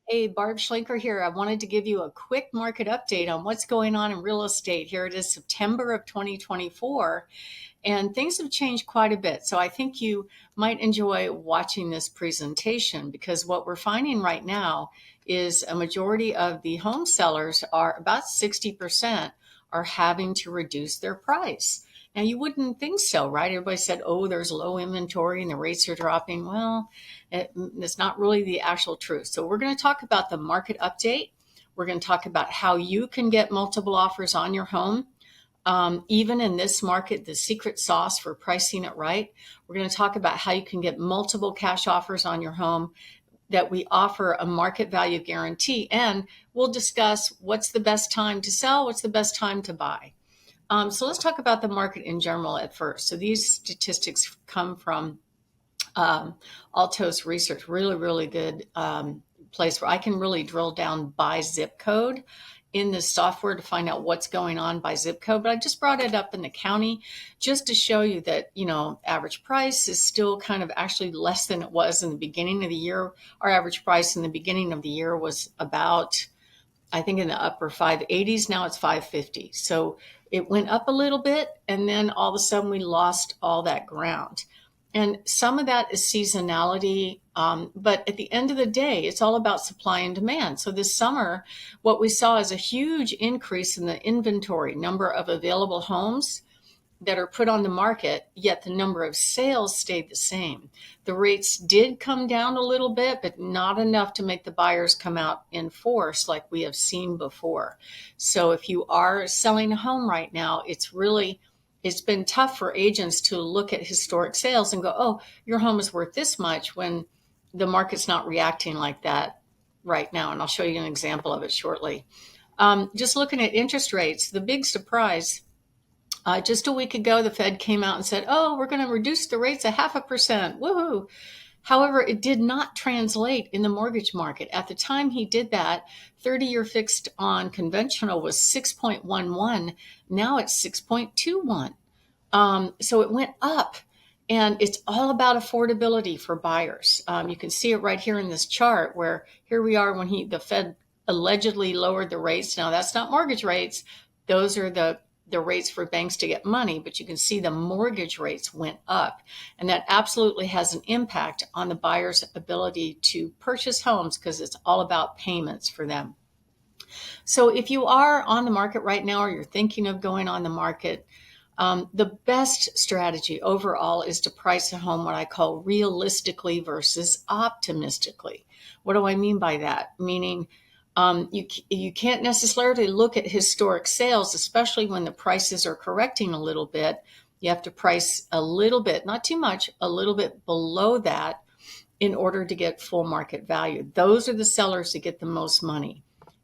Hey, Barb Schlenker here. I wanted to give you a quick market update on what's going on in real estate. Here it is, September of 2024, and things have changed quite a bit. So I think you might enjoy watching this presentation because what we're finding right now is a majority of the home sellers are about 60% are having to reduce their price. Now, you wouldn't think so, right? Everybody said, oh, there's low inventory and the rates are dropping. Well, it's not really the actual truth. So, we're going to talk about the market update. We're going to talk about how you can get multiple offers on your home. Even in this market, the secret sauce for pricing it right. We're going to talk about how you can get multiple cash offers on your home, that we offer a market value guarantee, and we'll discuss what's the best time to sell, what's the best time to buy. So let's talk about the market in general at first. So these statistics come from Altos Research, really, really good place where I can really drill down by zip code in the software to find out what's going on by zip code. But I just brought it up in the county just to show you that, average price is still kind of actually less than it was in the beginning of the year. Our average price in the beginning of the year was about, I think, in the upper 580s. Now it's 550. So it went up a little bit, and then all of a sudden we lost all that ground. And some of that is seasonality. But at the end of the day, it's all about supply and demand. So this summer, what we saw is a huge increase in the inventory, number of available homes that are put on the market, yet the number of sales stayed the same. The rates did come down a little bit, but not enough to make the buyers come out in force like we have seen before. So if you are selling a home right now, it's been tough for agents to look at historic sales and go, oh, your home is worth this much, when the market's not reacting like that right now. And I'll show you an example of it shortly. Just looking at interest rates, the big surprise, just a week ago, the Fed came out and said, oh, we're going to reduce the rates 0.5%. Woohoo. However, it did not translate in the mortgage market. At the time he did that, 30-year fixed on conventional was 6.11. Now it's 6.21. So it went up. And it's all about affordability for buyers. You can see it right here in this chart, where here we are when the Fed allegedly lowered the rates. Now, that's not mortgage rates. Those are the rates for banks to get money, but you can see the mortgage rates went up. And that absolutely has an impact on the buyer's ability to purchase homes, because it's all about payments for them. So if you are on the market right now, or you're thinking of going on the market, the best strategy overall is to price a home what I call realistically versus optimistically. What do I mean by that? Meaning, you can't necessarily look at historic sales, especially when the prices are correcting a little bit. You have to price a little bit, not too much, a little bit below that in order to get full market value. Those are the sellers that get the most money.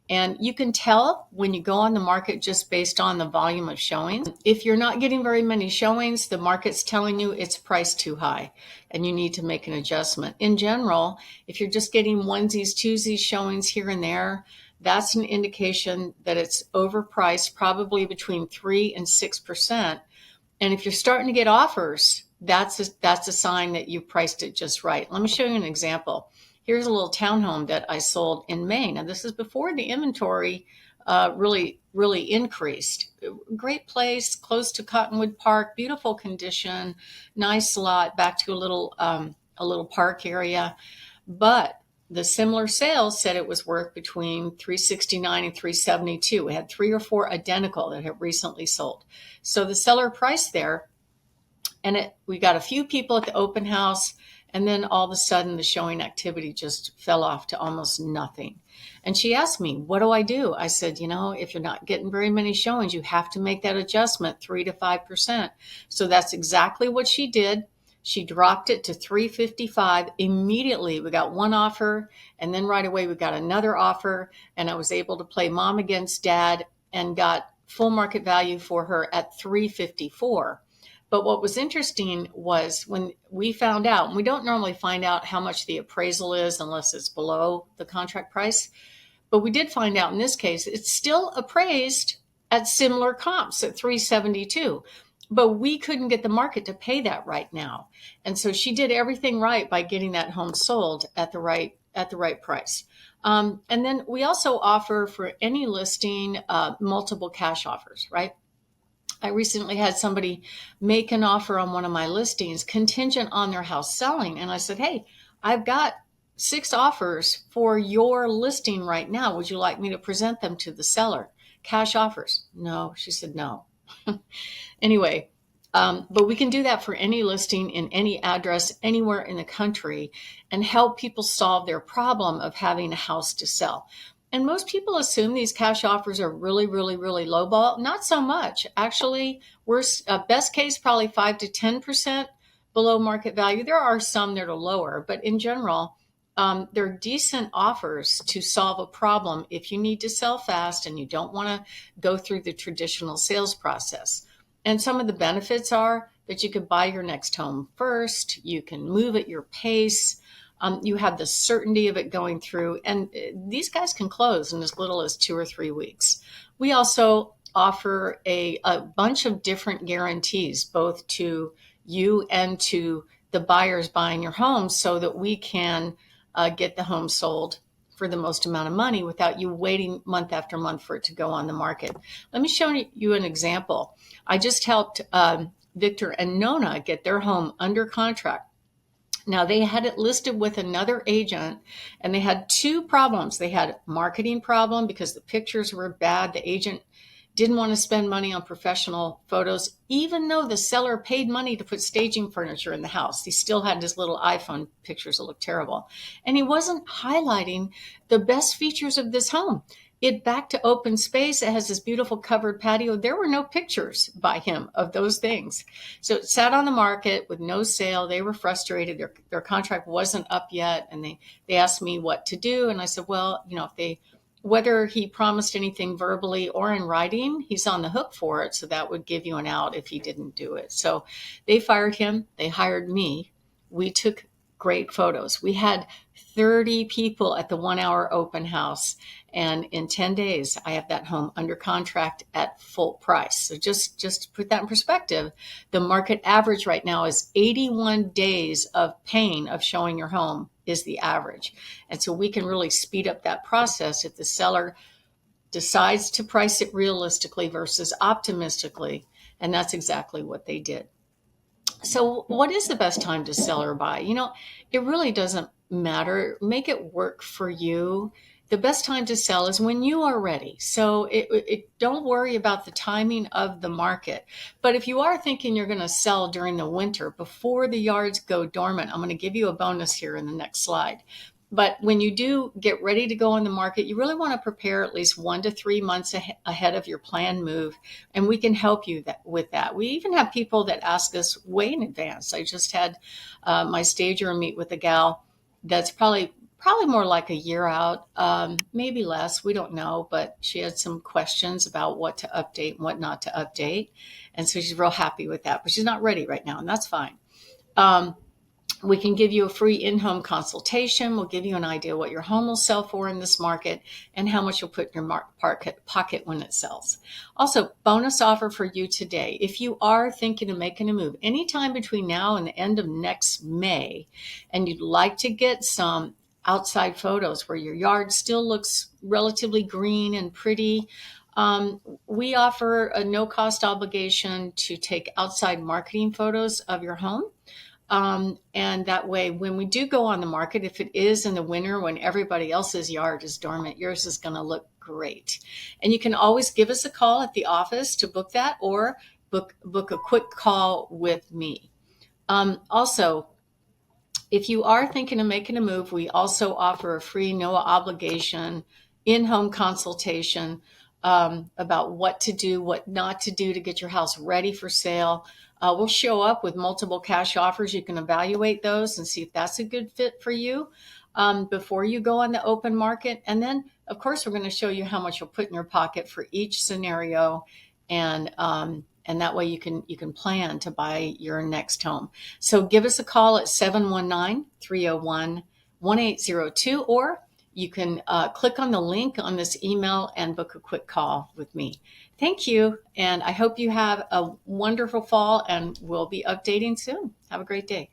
And you can tell when you go on the market just based on the volume of showings. If you're not getting very many showings, the market's telling you it's priced too high and you need to make an adjustment. In general, if you're just getting onesies, twosies showings here and there, that's an indication that it's overpriced, probably between 3 and 6%. And if you're starting to get offers, that's a sign that you priced it just right. Let me show you an example. Here's a little townhome that I sold in May. Now, this is before the inventory really increased. Great place, close to Cottonwood Park, beautiful condition, nice lot, back to a little park area. But the similar sales said it was worth between 369 and 372. We had 3 or 4 identical that have recently sold. So the seller priced there, and we got a few people at the open house. And then all of a sudden, the showing activity just fell off to almost nothing. And she asked me, what do I do? I said, if you're not getting very many showings, you have to make that adjustment, 3 to 5%. So that's exactly what she did. She dropped it to 355. Immediately, we got one offer. And then right away, we got another offer. And I was able to play mom against dad and got full market value for her at 354. But what was interesting was when we found out, and we don't normally find out how much the appraisal is unless it's below the contract price, but we did find out in this case, it's still appraised at similar comps at 372. But we couldn't get the market to pay that right now. And so she did everything right by getting that home sold at the right price. And then we also offer for any listing multiple cash offers, right? I recently had somebody make an offer on one of my listings contingent on their house selling. And I said, hey, I've got 6 offers for your listing right now. Would you like me to present them to the seller? Cash offers. No, she said no. Anyway, but we can do that for any listing in any address anywhere in the country and help people solve their problem of having a house to sell. And most people assume these cash offers are really, really, really low ball. Not so much. Actually, we're best case probably 5 to 10% below market value. There are some that are lower, but in general, they're decent offers to solve a problem if you need to sell fast and you don't want to go through the traditional sales process. And some of the benefits are that you could buy your next home first, you can move at your pace, you have the certainty of it going through, and these guys can close in as little as 2 or 3 weeks. We also offer a bunch of different guarantees, both to you and to the buyers buying your home, so that we can get the home sold for the most amount of money without you waiting month after month for it to go on the market. Let me show you an example. I just helped Victor and Nona get their home under contract. Now, they had it listed with another agent, and they had 2 problems. They had a marketing problem because the pictures were bad. The agent didn't want to spend money on professional photos, even though the seller paid money to put staging furniture in the house. He still had his little iPhone pictures that looked terrible. And he wasn't highlighting the best features of this home. It backed to open space. It has this beautiful covered patio. There were no pictures by him of those things. So it sat on the market with no sale. They were frustrated. Their contract wasn't up yet. And they asked me what to do. And I said, well, whether he promised anything verbally or in writing, he's on the hook for it. So that would give you an out if he didn't do it. So they fired him. They hired me. We took great photos. We had 30 people at the 1-hour open house. And in 10 days, I have that home under contract at full price. So just to put that in perspective, the market average right now is 81 days of pain of showing your home is the average. And so we can really speed up that process if the seller decides to price it realistically versus optimistically. And that's exactly what they did. So what is the best time to sell or buy? It really doesn't matter. Make it work for you. The best time to sell is when you are ready. So don't worry about the timing of the market. But if you are thinking you're going to sell during the winter before the yards go dormant, I'm going to give you a bonus here in the next slide. But when you do get ready to go on the market, you really want to prepare at least 1 to 3 months ahead of your planned move. And we can help you with that. We even have people that ask us way in advance. I just had my stager meet with a gal that's probably more like a year out, maybe less. We don't know. But she had some questions about what to update and what not to update. And so she's real happy with that. But she's not ready right now, and that's fine. We can give you a free in-home consultation. We'll give you an idea what your home will sell for in this market and how much you'll put in your pocket when it sells. Also, bonus offer for you today. If you are thinking of making a move anytime between now and the end of next May, and you'd like to get some outside photos where your yard still looks relatively green and pretty, we offer a no-cost obligation to take outside marketing photos of your home. And that way, when we do go on the market, if it is in the winter when everybody else's yard is dormant, yours is going to look great. And you can always give us a call at the office to book that, or book a quick call with me. Also, if you are thinking of making a move, we also offer a free, no obligation in-home consultation about what to do, what not to do to get your house ready for sale. We'll show up with multiple cash offers. You can evaluate those and see if that's a good fit for you before you go on the open market. And then, of course, we're going to show you how much you'll put in your pocket for each scenario, and that way you can plan to buy your next home. So give us a call at 719-301-1802, or you can click on the link on this email and book a quick call with me. Thank you, and I hope you have a wonderful fall, and we'll be updating soon. Have a great day.